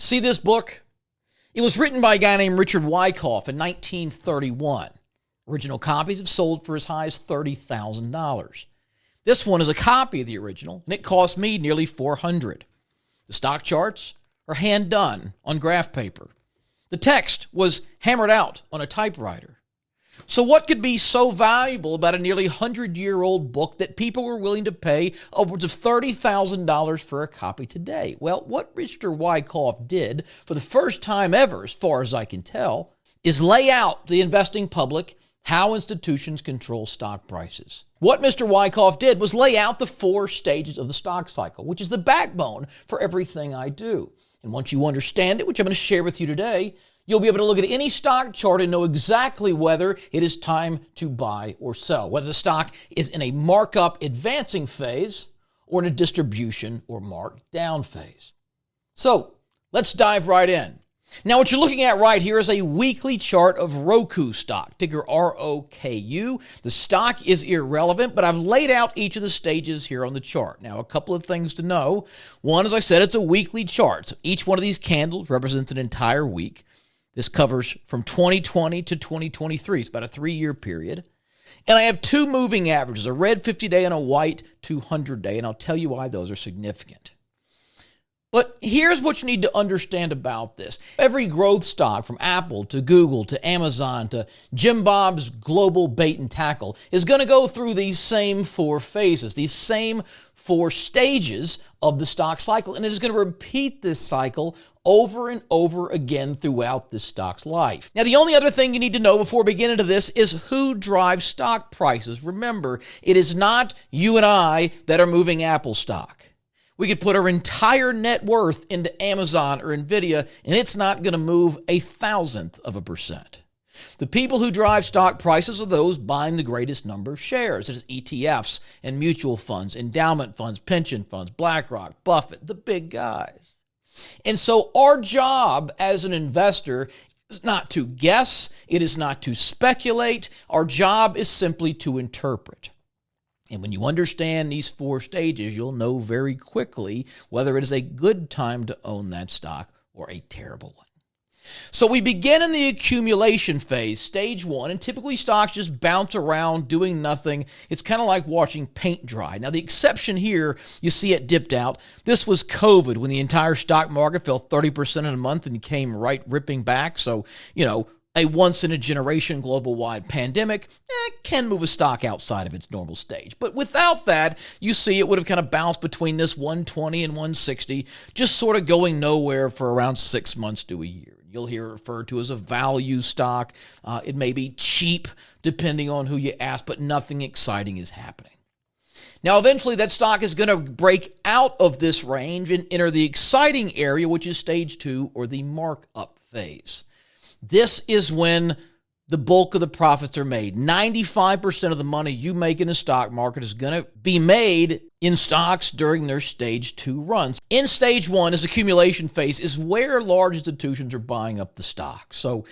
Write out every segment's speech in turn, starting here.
See this book? It was written by a guy named Richard Wyckoff in 1931. Original copies have sold for as high as $30,000. This one is a copy of the original, and it cost me nearly $400. The stock charts are hand done on graph paper. The text was hammered out on a typewriter. So what could be so valuable about a nearly 100-year-old book that people were willing to pay upwards of $30,000 for a copy today? Well, what Mr. Wyckoff did for the first time ever, as far as I can tell, is lay out the investing public how institutions control stock prices. What Mr. Wyckoff did was lay out the 4 stages of the stock cycle, which is the backbone for everything I do. And once you understand it, which I'm going to share with you today, you'll be able to look at any stock chart and know exactly whether it is time to buy or sell, whether the stock is in a markup advancing phase or in a distribution or markdown phase. So let's dive right in. Now, what you're looking at right here is a weekly chart of Roku stock, ticker ROKU. The stock is irrelevant, but I've laid out each of the stages here on the chart. Now, a couple of things to know. One, as I said, it's a weekly chart. So each one of these candles represents an entire week. This covers from 2020 to 2023. It's about a 3-year period. And I have 2 moving averages, a red 50-day and a white 200-day, and I'll tell you why those are significant. But here's what you need to understand about this. Every growth stock, from Apple to Google to Amazon to Jim Bob's global bait and tackle, is going to go through these same 4 phases, these same 4 stages of the stock cycle. And it is going to repeat this cycle over and over again throughout this stock's life. Now, the only other thing you need to know before we get into this is who drives stock prices. Remember, it is not you and I that are moving Apple stock. We could put our entire net worth into Amazon or Nvidia, and it's not going to move 0.001%. The people who drive stock prices are those buying the greatest number of shares. It is ETFs and mutual funds, endowment funds, pension funds, BlackRock, Buffett, the big guys. And so our job as an investor is not to guess. It is not to speculate. Our job is simply to interpret. And when you understand these 4 stages, you'll know very quickly whether it is a good time to own that stock or a terrible one. So we begin in the accumulation phase, stage 1, and typically stocks just bounce around doing nothing. It's kind of like watching paint dry. Now, the exception here, you see it dipped out. This was COVID, when the entire stock market fell 30% in a month and came right ripping back. So, a once-in-a-generation global-wide pandemic can move a stock outside of its normal stage. But without that, you see it would have kind of bounced between this 120 and 160, just sort of going nowhere for around 6 months to a year. You'll hear it referred to as a value stock. It may be cheap, depending on who you ask, but nothing exciting is happening. Now, eventually, that stock is going to break out of this range and enter the exciting area, which is stage 2, or the markup phase. This is when the bulk of the profits are made. 95% of the money you make in the stock market is going to be made in stocks during their stage 2 runs. In stage 1, this accumulation phase is where large institutions are buying up the stock. So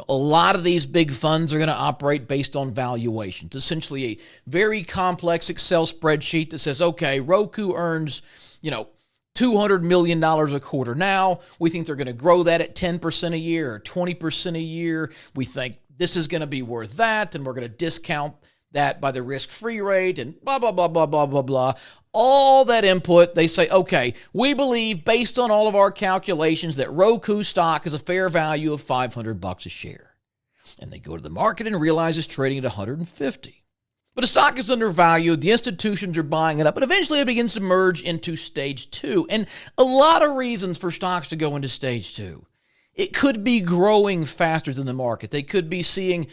a lot of these big funds are going to operate based on valuations. Essentially a very complex Excel spreadsheet that says, okay, Roku earns, $200 million a quarter now. We think they're going to grow that at 10% a year or 20% a year. We think this is going to be worth that, and we're going to discount that by the risk-free rate and blah, blah, blah, blah, blah, blah, blah. All that input, they say, okay, we believe based on all of our calculations that Roku stock is a fair value of $500 a share. And they go to the market and realize it's trading at $150. But the stock is undervalued, the institutions are buying it up, and eventually it begins to merge into stage 2. And a lot of reasons for stocks to go into stage 2. It could be growing faster than the market. They could be seeing,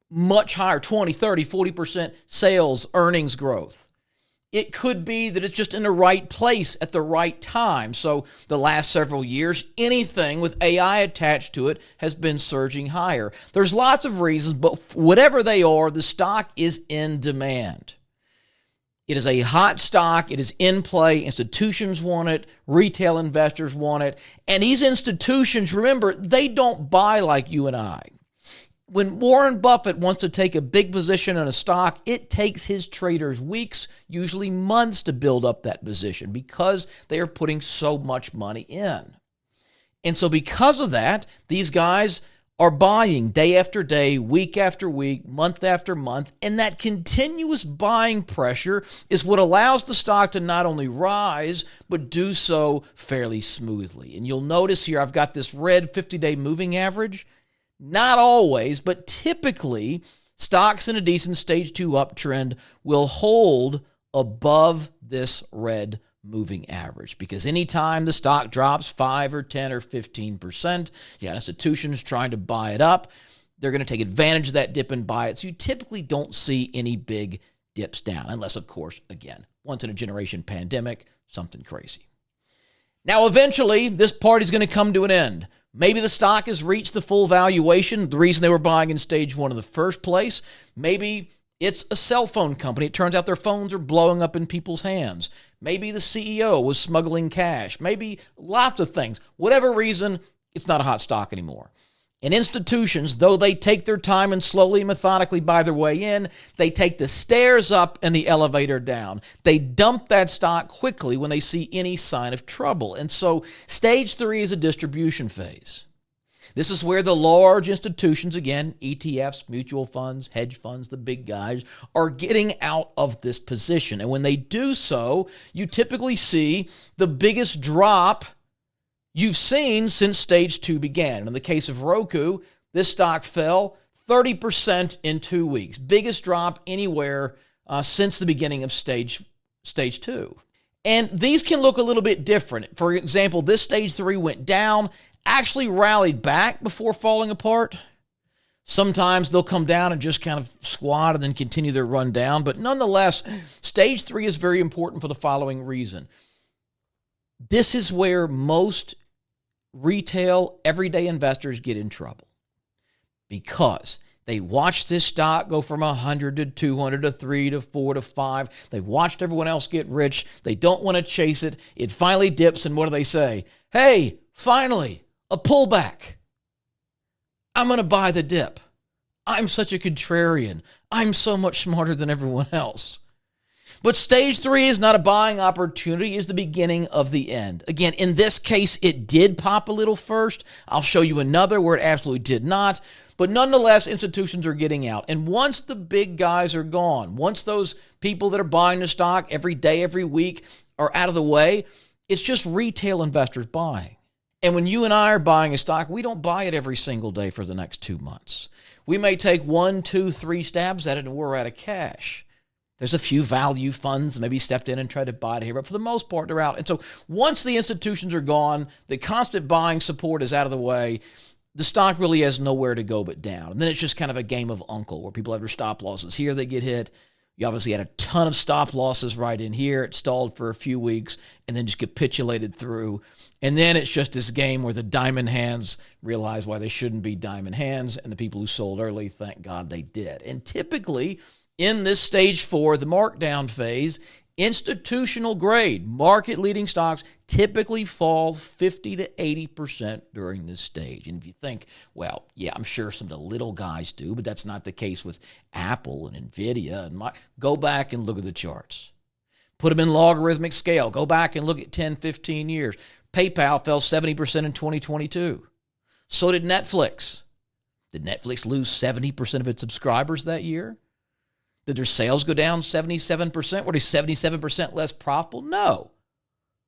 much higher, 20, 30, 40% sales, earnings growth. It could be that it's just in the right place at the right time. So the last several years, anything with AI attached to it has been surging higher. There's lots of reasons, but whatever they are, the stock is in demand. It is a hot stock. It is in play. Institutions want it. Retail investors want it. And these institutions, remember, they don't buy like you and I. When Warren Buffett wants to take a big position in a stock, it takes his traders weeks, usually months, to build up that position because they are putting so much money in. And so because of that, these guys are buying day after day, week after week, month after month, and that continuous buying pressure is what allows the stock to not only rise, but do so fairly smoothly. And you'll notice here I've got this red 50-day moving average. Not always, but typically, stocks in a decent stage 2 uptrend will hold above this red moving average, because anytime the stock drops 5 or 10 or 15%, you got institutions trying to buy it up. They're going to take advantage of that dip and buy it. So you typically don't see any big dips down, unless, of course, again, once in a generation pandemic, something crazy. Now, eventually, this party's going to come to an end. Maybe the stock has reached the full valuation, the reason they were buying in stage 1 in the first place. Maybe it's a cell phone company. It turns out their phones are blowing up in people's hands. Maybe the CEO was smuggling cash. Maybe lots of things. Whatever reason, it's not a hot stock anymore. And institutions, though they take their time and slowly and methodically buy their way in, they take the stairs up and the elevator down. They dump that stock quickly when they see any sign of trouble. And so stage 3 is a distribution phase. This is where the large institutions, again, ETFs, mutual funds, hedge funds, the big guys, are getting out of this position. And when they do so, you typically see the biggest drop you've seen since stage 2 began. In the case of Roku, this stock fell 30% in 2 weeks. Biggest drop anywhere since the beginning of stage 2. And these can look a little bit different. For example, this stage 3 went down, actually rallied back before falling apart. Sometimes they'll come down and just kind of squat and then continue their run down. But nonetheless, stage 3 is very important for the following reason. This is where most retail, everyday investors get in trouble, because they watched this stock go from 100 to 200 to 3 to 4 to 5. They watched everyone else get rich. They don't want to chase it. It finally dips, and what do they say? Hey, finally, a pullback. I'm going to buy the dip. I'm such a contrarian. I'm so much smarter than everyone else. But stage 3 is not a buying opportunity, it's the beginning of the end. Again, in this case, it did pop a little first. I'll show you another where it absolutely did not. But nonetheless, institutions are getting out. And once the big guys are gone, once those people that are buying the stock every day, every week are out of the way, it's just retail investors buying. And when you and I are buying a stock, we don't buy it every single day for the next 2 months. We may take 1, 2, 3 stabs at it and we're out of cash. There's a few value funds maybe stepped in and tried to buy it here, but for the most part, they're out. And so once the institutions are gone, the constant buying support is out of the way, the stock really has nowhere to go but down. And then it's just kind of a game of uncle where people have their stop losses. Here they get hit. You obviously had a ton of stop losses right in here. It stalled for a few weeks and then just capitulated through. And then it's just this game where the diamond hands realize why they shouldn't be diamond hands, and the people who sold early, thank God they did. And typically in this stage 4, the markdown phase, institutional grade, market-leading stocks typically fall 50 to 80% during this stage. And if you think, well, yeah, I'm sure some of the little guys do, but that's not the case with Apple and Nvidia. And go back and look at the charts. Put them in logarithmic scale. Go back and look at 10, 15 years. PayPal fell 70% in 2022. So did Netflix. Did Netflix lose 70% of its subscribers that year? Did their sales go down 77%? Were they 77% less profitable? No.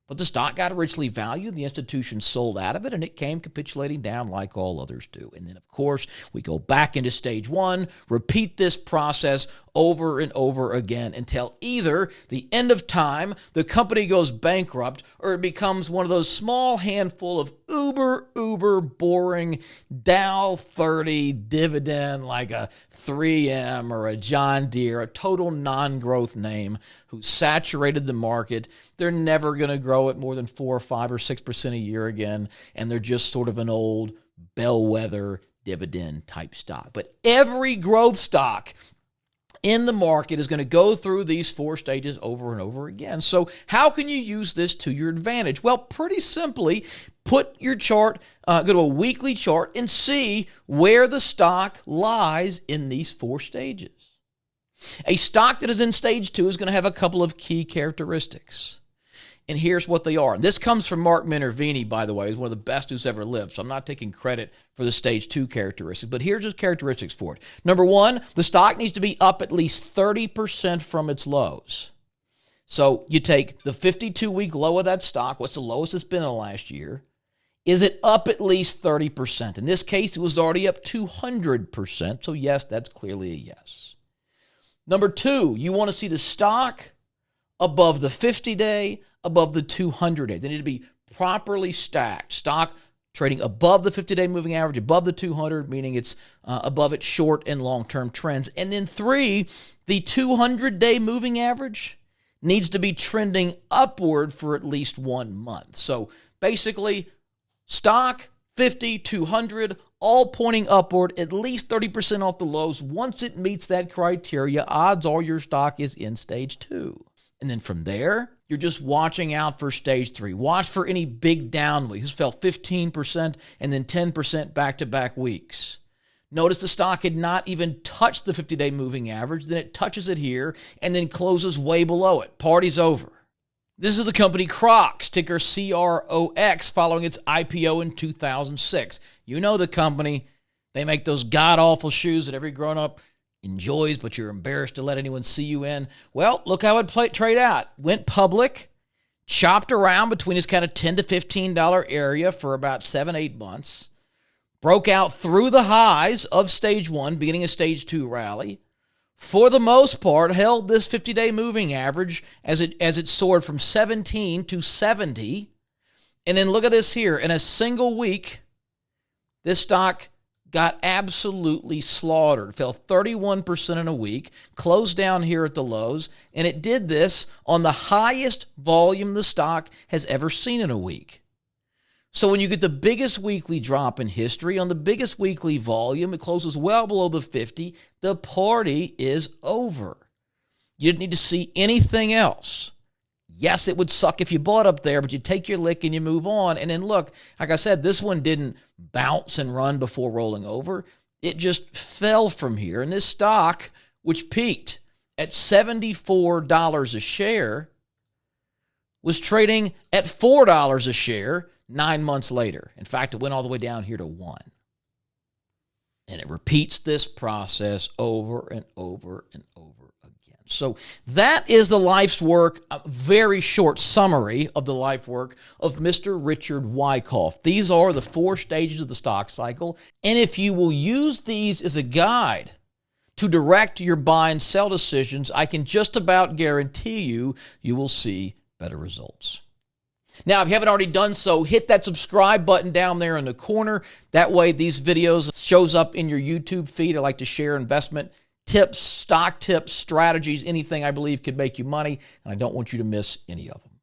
But the stock got richly valued. The institution sold out of it, and it came capitulating down like all others do. And then, of course, we go back into stage 1, repeat this process over and over again until either the end of time, the company goes bankrupt, or it becomes one of those small handful of uber boring Dow 30 dividend like a 3M or a John Deere, a total non-growth name who saturated the market. They're never going to grow at more than 4 or 5 or 6% a year again, and they're just sort of an old bellwether dividend type stock. But every growth stock in the market is going to go through these 4 stages over and over again. So how can you use this to your advantage? Well, pretty simply, put your chart, go to a weekly chart and see where the stock lies in these 4 stages. A stock that is in stage 2 is going to have a couple of key characteristics. And here's what they are. And this comes from Mark Menervini, by the way, who's one of the best who's ever lived. So I'm not taking credit for the stage 2 characteristics, but here's his characteristics for it. Number 1, the stock needs to be up at least 30% from its lows. So you take the 52-week low of that stock. What's the lowest it's been in the last year? Is it up at least 30%? In this case, it was already up 200%. So yes, that's clearly a yes. Number 2, you want to see the stock above the 50-day, above the 200-day. They need to be properly stacked. Stock trading above the 50-day moving average, above the 200, meaning it's above its short and long-term trends. And then 3, the 200-day moving average needs to be trending upward for at least 1 month. So basically, stock, 50, 200, all pointing upward, at least 30% off the lows. Once it meets that criteria, odds are your stock is in stage 2. And then from there, you're just watching out for stage 3. Watch for any big down weeks. This fell 15% and then 10% back-to-back weeks. Notice the stock had not even touched the 50-day moving average. Then it touches it here and then closes way below it. Party's over. This is the company Crocs, ticker CROX, following its IPO in 2006. You know the company. They make those god-awful shoes that every grown-up enjoys, but you're embarrassed to let anyone see you in. Well, look how it trade out. Went public, chopped around between this kind of $10 to $15 area for about 7-8 months, broke out through the highs of stage 1, beginning a stage 2 rally. For the most part, held this 50-day moving average as it soared from 17 to 70. And then look at this here. In a single week, this stock got absolutely slaughtered. Fell 31% in a week, closed down here at the lows, and it did this on the highest volume the stock has ever seen in a week. So when you get the biggest weekly drop in history on the biggest weekly volume, it closes well below the 50, the party is over. You didn't need to see anything else. Yes, it would suck if you bought up there, but you take your lick and you move on. And then look, like I said, this one didn't bounce and run before rolling over. It just fell from here. And this stock, which peaked at $74 a share, was trading at $4 a share 9 months later. In fact, it went all the way down here to 1. And it repeats this process over and over and over again. So that is the life's work, a very short summary of the life work of Mr. Richard Wyckoff. These are the 4 stages of the stock cycle. And if you will use these as a guide to direct your buy and sell decisions, I can just about guarantee you will see better results. Now, if you haven't already done so, hit that subscribe button down there in the corner. That way, these videos shows up in your YouTube feed. I like to share investment tips, stock tips, strategies, anything I believe could make you money, and I don't want you to miss any of them.